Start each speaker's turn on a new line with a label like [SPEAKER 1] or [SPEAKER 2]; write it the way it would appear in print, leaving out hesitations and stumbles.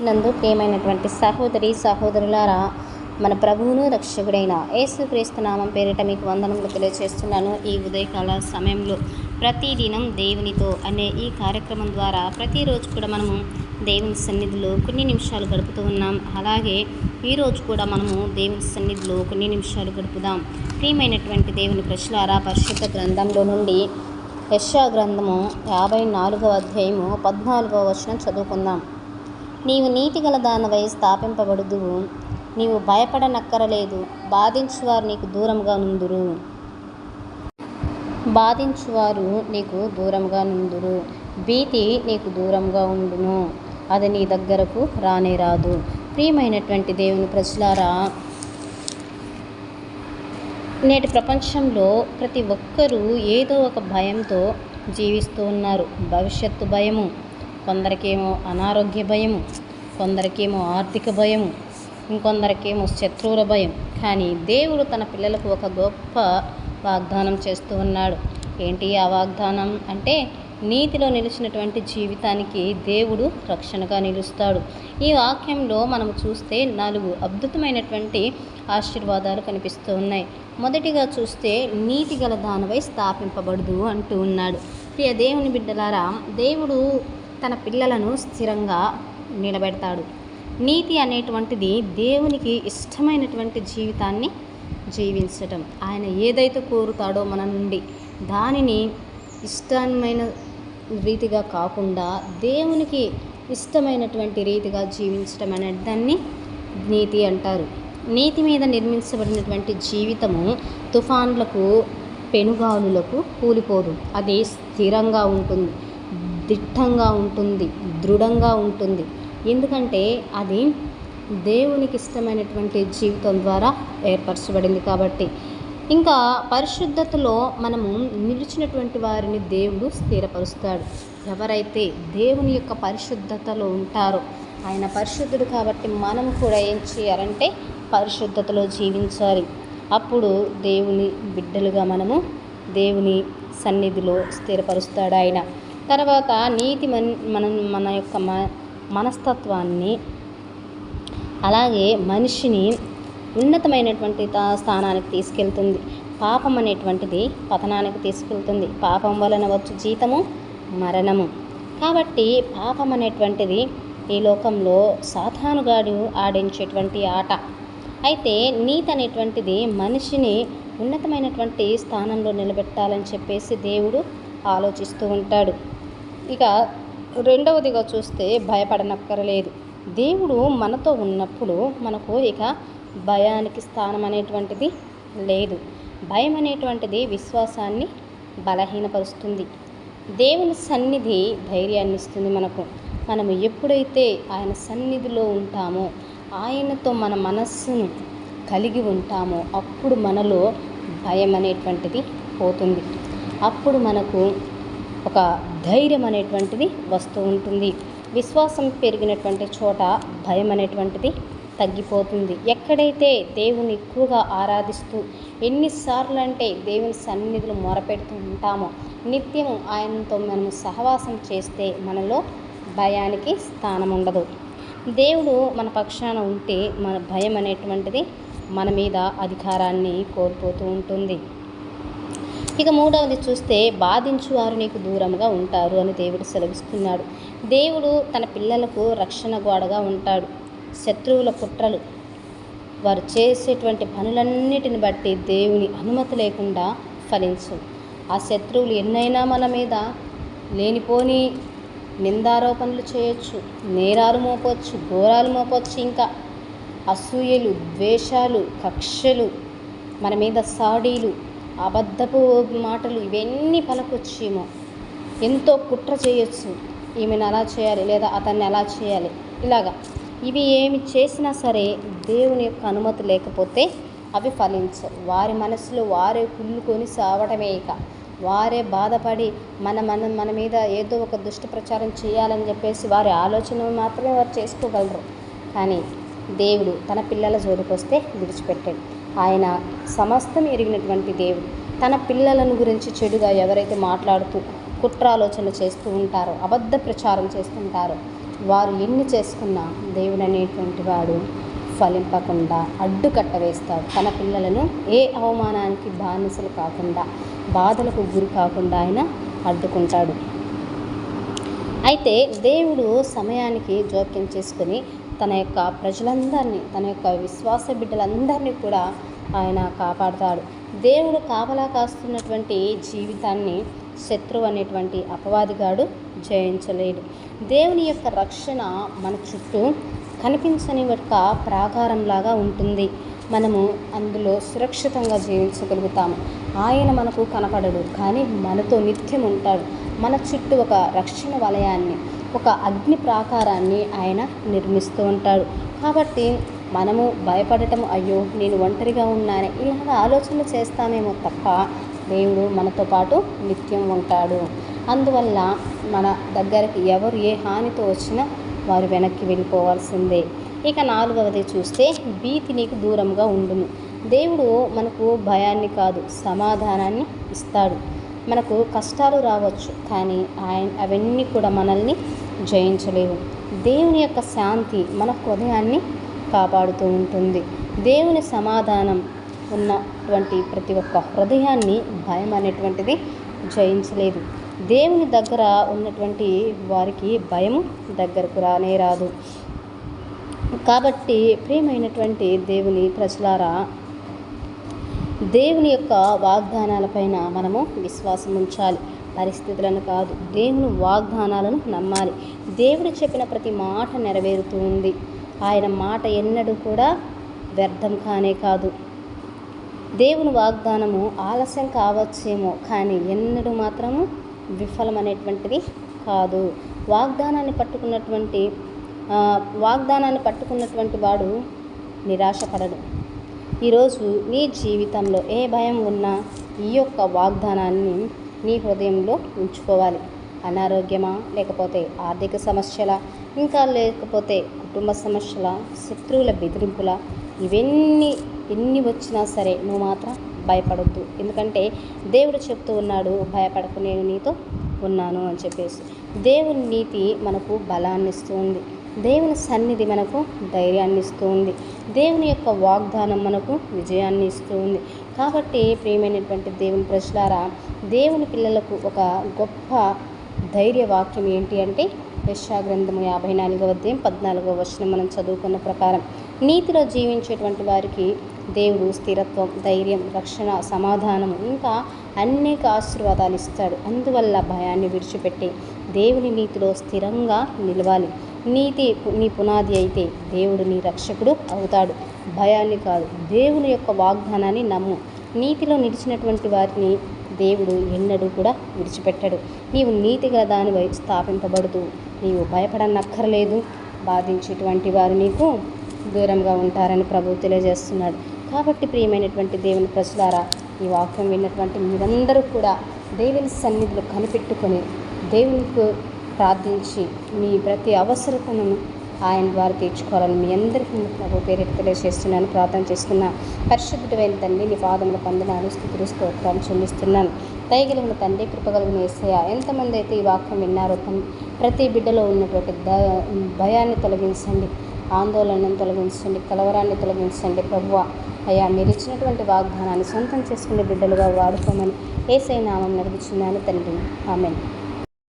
[SPEAKER 1] నందు ప్రియమైనటువంటి సహోదరి సహోదరులారా, మన ప్రభువును రక్షకుడైన యేసుక్రీస్తు నామం పేరిట మీకు వందనములు తెలియజేస్తున్నాను. ఈ ఉదయకాల సమయంలో ప్రతిదినం దేవునితో అనే ఈ కార్యక్రమం ద్వారా ప్రతిరోజు కూడా మనము దేవుని సన్నిధిలో కొన్ని నిమిషాలు గడుపుతూ ఉన్నాం. అలాగే ఈరోజు కూడా మనము దేవుని సన్నిధిలో కొన్ని నిమిషాలు గడుపుదాం. ప్రియమైనటువంటి దేవుని ప్రజలారా, పరిశుద్ధ గ్రంథంలో నుండి యెషయా గ్రంథము 54వ అధ్యాయము 14వ వచనం చదువుకుందాం. నీవు నీతిగల దానవై స్థాపింపబడుదువు, నీవు భయపడనక్కరలేదు. బాధించువారు నీకు దూరంగా నుందురు, బాధించువారు నీకు దూరంగా నుందురు. భీతి నీకు దూరంగా ఉండును, అది నీ దగ్గరకు రానే రాదు. ప్రియమైనటువంటి దేవుని ప్రజలారా, నేటి ప్రపంచంలో ప్రతి ఒక్కరూ ఏదో ఒక భయంతో జీవిస్తూ ఉన్నారు. భవిష్యత్తు భయము, కొందరికేమో అనారోగ్య భయము, కొందరికేమో ఆర్థిక భయము, ఇంకొందరికేమో శత్రువుల భయం. కానీ దేవుడు తన పిల్లలకు ఒక గొప్ప వాగ్దానం చేస్తూ ఉన్నాడు. ఏంటి ఆ వాగ్దానం అంటే, నీతిలో నిలిచినటువంటి జీవితానికి దేవుడు రక్షణగా నిలుస్తాడు. ఈ వాక్యంలో మనం చూస్తే 4 అద్భుతమైనటువంటి ఆశీర్వాదాలు కనిపిస్తూ ఉన్నాయి. మొదటిగా చూస్తే నీతి గల దానవై స్థాపింపబడదు అంటూ ఉన్నాడు. ప్రియ దేవుని బిడ్డలారా, దేవుడు తన పిల్లలను స్థిరంగా నిలబెడతాడు. నీతి అనేటువంటిది దేవునికి ఇష్టమైనటువంటి జీవితాన్ని జీవించటం. ఆయన ఏదైతే కోరుతాడో మన నుండి దానిని ఇష్టమైన రీతిగా కాకుండా దేవునికి ఇష్టమైనటువంటి రీతిగా జీవించటం అనే దాన్ని నీతి అంటారు. నీతి మీద నిర్మించబడినటువంటి జీవితము తుఫాన్లకు, పెనుగాలులకు కూలిపోదు. అది స్థిరంగా ఉంటుంది, దిట్టంగా ఉంటుంది, దృఢంగా ఉంటుంది. ఎందుకంటే అది దేవునికి ఇష్టమైనటువంటి జీవితం ద్వారా ఏర్పరచబడింది కాబట్టి. ఇంకా పరిశుద్ధతలో మనము నిలిచినటువంటి వారిని దేవుడు స్థిరపరుస్తాడు. ఎవరైతే దేవుని యొక్క పరిశుద్ధతలో ఉంటారో, ఆయన పరిశుద్ధుడు కాబట్టి మనం కూడా ఏం చేయాలంటే పరిశుద్ధతలో జీవించాలి. అప్పుడు దేవుని బిడ్డలుగా మనము దేవుని సన్నిధిలో స్థిరపరుస్తాడు ఆయన. తర్వాత నీతి మన యొక్క మనస్తత్వాన్ని, అలాగే మనిషిని ఉన్నతమైనటువంటి స్థానానికి తీసుకెళ్తుంది. పాపం అనేటువంటిది పతనానికి తీసుకెళ్తుంది. పాపం వలన వచ్చు జీతము మరణము. కాబట్టి పాపం అనేటువంటిది ఈ లోకంలో సాతానుగాడు ఆడించేటువంటి ఆట. అయితే నీతి అనేటువంటిది మనిషిని ఉన్నతమైనటువంటి స్థానంలో నిలబెట్టాలని చెప్పేసి దేవుడు ఆలోచిస్తూ ఉంటాడు. ఇక రెండవదిగా చూస్తే భయపడనక్కరలేదు. దేవుడు మనతో ఉన్నప్పుడు మనకు ఇక భయానికి స్థానం అనేటువంటిది లేదు. భయం అనేటువంటిది విశ్వాసాన్ని బలహీనపరుస్తుంది. దేవుని సన్నిధి ధైర్యాన్ని ఇస్తుంది మనకు. మనము ఎప్పుడైతే ఆయన సన్నిధిలో ఉంటామో, ఆయనతో మన మనస్సును కలిగి ఉంటామో, అప్పుడు మనలో భయం అనేటువంటిది పోతుంది. అప్పుడు మనకు ఒక ధైర్యం అనేటువంటిది వస్తూ ఉంటుంది. విశ్వాసం పెరిగినటువంటి చోట భయం అనేటువంటిది తగ్గిపోతుంది. ఎక్కడైతే దేవుని ఎక్కువగా ఆరాధిస్తూ ఎన్నిసార్లు అంటే దేవుని సన్నిధిలో మొరపెడుతూ ఉంటామో, నిత్యం ఆయనతో మనము సహవాసం చేస్తే మనలో భయానికి స్థానం ఉండదు. దేవుడు మన పక్షాన ఉంటే మన భయం అనేటువంటిది మన మీద అధికారాన్ని కోల్పోతూ ఉంటుంది. ఇక మూడవది చూస్తే బాధించువారు నీకు దూరంగా ఉంటారు అని దేవుడు సెలవిస్తున్నాడు. దేవుడు తన పిల్లలకు రక్షణ గోడగా ఉంటాడు. శత్రువుల కుట్రలు, వారు చేసేటువంటి పనులన్నిటిని బట్టి దేవుని అనుమతి లేకుండా ఫలించు. ఆ శత్రువులు ఎన్నైనా మన మీద లేనిపోని నిందారోపణలు చేయొచ్చు, నేరాలు మోపొచ్చు, ఘోరాలు మోపొచ్చు, ఇంకా అసూయలు, ద్వేషాలు, కక్షలు, మన మీద సాడీలు, అబద్ధపు మాటలు, ఇవన్నీ పలకొచ్చేమో. ఎంతో కుట్ర చేయొచ్చు, ఈమెను అలా చేయాలి లేదా అతన్ని అలా చేయాలి, ఇలాగా. ఇవి ఏమి చేసినా సరే దేవుని యొక్క అనుమతి లేకపోతే అవి ఫలించవు. వారి మనసులో వారే కుళ్ళుకొని సావటమే. ఇక వారే బాధపడి మన మీద ఏదో ఒక దుష్ట ప్రచారం చేయాలని చెప్పేసి వారి ఆలోచన మాత్రమే వారు చేసుకోగలరు. కానీ దేవుడు తన పిల్లల జోలికి వస్తే విడిచిపెట్టాడు. ఆయన సమస్తం ఎరిగినటువంటి దేవుడు. తన పిల్లలను గురించి చెడుగా ఎవరైతే మాట్లాడుతూ కుట్రాలోచన చేస్తూ ఉంటారో, అబద్ధ ప్రచారం చేస్తుంటారో, వారు ఎన్ని చేసుకున్నా దేవుడు అనేటువంటి వాడు ఫలింపకుండా అడ్డుకట్ట వేస్తాడు. తన పిల్లలను ఏ అవమానానికి బానిసలు కాకుండా, బాధలకు గురి కాకుండా ఆయన అడ్డుకుంటాడు. అయితే దేవుడు సమయానికి జోక్యం చేసుకుని తన యొక్క ప్రజలందరినీ, తన యొక్క విశ్వాస బిడ్డలందరినీ కూడా ఆయన కాపాడుతాడు. దేవుడు కాపలా కాస్తున్నటువంటి జీవితాన్ని శత్రువు అనేటువంటి అపవాదిగాడు జయించలేడు. దేవుని యొక్క రక్షణ మన చుట్టూ కనిపించని ఒక ప్రాకారంలాగా ఉంటుంది. మనము అందులో సురక్షితంగా జీవించగలుగుతాము. ఆయన మనకు కనపడడు, కానీ మనతో నిత్యం ఉంటాడు. మన చుట్టూ ఒక రక్షణ వలయాన్ని, ఒక అగ్ని ప్రాకారాన్ని ఆయన నిర్మిస్తూ ఉంటాడు. కాబట్టి మనము భయపడటం, అయ్యో నేను ఒంటరిగా ఉన్నానే, ఇలాగ ఆలోచనలు చేస్తామేమో తప్ప దేవుడు మనతో పాటు నిత్యం ఉంటాడు. అందువల్ల మన దగ్గరికి ఎవరు ఏ హానితో వచ్చినా వారు వెనక్కి వెళ్ళిపోవాల్సిందే. ఇక 4వది చూస్తే, భీతి నీకు దూరంగా ఉండును. దేవుడు మనకు భయాన్ని కాదు, సమాధానాన్ని ఇస్తాడు. మనకు కష్టాలు రావచ్చు, కానీ అవన్నీ కూడా మనల్ని జయించలేవు. దేవుని యొక్క శాంతి మన హృదయాన్ని కాపాడుతూ ఉంటుంది. దేవుని సమాధానం ఉన్నటువంటి ప్రతి ఒక్క హృదయాన్ని భయం అనేటువంటిది జయించలేదు. దేవుని దగ్గర ఉన్నటువంటి వారికి భయం దగ్గరకు రానే రాదు. కాబట్టి ప్రియమైనటువంటి దేవుని ప్రజలారా, దేవుని యొక్క వాగ్దానాలపైన మనము విశ్వాసం ఉంచాలి. పరిస్థితులను కాదు, దేవుని వాగ్దానాలను నమ్మాలి. దేవుడు చెప్పిన ప్రతి మాట నెరవేరుతూ ఉంది. ఆయన మాట ఎన్నడూ కూడా వ్యర్థం కానే కాదు. దేవుని వాగ్దానము ఆలస్యం కావచ్చేమో, కానీ ఎన్నడూ మాత్రము విఫలమనేటువంటిది కాదు. వాగ్దానాన్ని పట్టుకున్నటువంటి వాడు నిరాశపడడు. ఈరోజు నీ జీవితంలో ఏ భయం ఉన్నా ఈ యొక్క వాగ్దానాన్ని నీ హృదయంలో ఉంచుకోవాలి. అనారోగ్యమా, లేకపోతే ఆర్థిక సమస్యల, ఇంకా లేకపోతే కుటుంబ సమస్యల, శత్రువుల బెదిరింపుల, ఎన్ని వచ్చినా సరే నువ్వు మాత్రం భయపడొద్దు. ఎందుకంటే దేవుడు చెప్తూ ఉన్నాడు, భయపడకు, నేను నీతో ఉన్నాను అని చెప్పేసి. దేవుని నీతి మనకు బలాన్ని ఇస్తుంది. దేవుని సన్నిధి మనకు ధైర్యాన్ని ఇస్తుంది. దేవుని యొక్క వాగ్దానం మనకు విజయాన్ని ఇస్తుంది. కాబట్టి ప్రియమైనటువంటి దేవుని ప్రజలారా, దేవుని పిల్లలకు ఒక గొప్ప ధైర్య వాక్యం ఏంటి అంటే, యెషయా గ్రంథము 54వ అధ్యాయం 14వ వచనం మనం చదువుకున్న ప్రకారం, నీతిలో జీవించేటువంటి వారికి దేవుడు స్థిరత్వం, ధైర్యం, రక్షణ, సమాధానము, ఇంకా అనేక ఆశీర్వాదాలు ఇస్తాడు. అందువల్ల భయాన్ని విడిచిపెట్టి దేవుని నీతిలో స్థిరంగా నిలవాలి. నీతి నీ పునాది అయితే దేవుడు నీ రక్షకుడు అవుతాడు. భయాన్ని కాదు, దేవుని యొక్క వాగ్దానాన్ని నమ్ము. నీతిలో నిలిచినటువంటి వారిని దేవుడు ఎన్నడూ కూడా విడిచిపెట్టడు. నీవు నీతిగా దానివై స్థాపింపబడుతూ నీవు భయపడనక్కర్లేదు. బాధించేటువంటి వారు నీకు దూరంగా ఉంటారని ప్రభువు తెలియజేస్తున్నాడు. కాబట్టి ప్రియమైనటువంటి దేవుని ప్రజలారా, ఈ వాక్యం విన్నటువంటి మీరందరూ కూడా దేవుని సన్నిధిలో కనిపెట్టుకొని దేవునికి ప్రార్థించి మీ ప్రతి అవసరతను ఆయన ద్వారా తీర్చుకోవాలని మీ అందరికీ ప్రభు పేరు తెలియజేస్తున్నాను. ప్రార్థన చేస్తున్నా. పరిశుద్ధుడైన తండ్రి, నీ పాదముల వందనాలు, స్తుతులు, స్తోత్రాలు చెల్లిస్తున్నాను. దయగలిగిన తండ్రి, కృపగలిగిన యేసయ్య, ఎంతమంది అయితే ఈ వాక్యం విన్నారో ప్రతి బిడ్డలో ఉన్నటువంటి భయాన్ని తొలగించండి, ఆందోళనను తొలగించండి, కలవరాన్ని తొలగించండి. ప్రభువా అయ్యా, మీరు ఇచ్చినటువంటి వాగ్దానాన్ని సొంతం చేసుకునే బిడ్డలుగా వాడుకోమని యేసయ్య నామం నడుపుచున్నాను తండ్రి. ఆమేన్.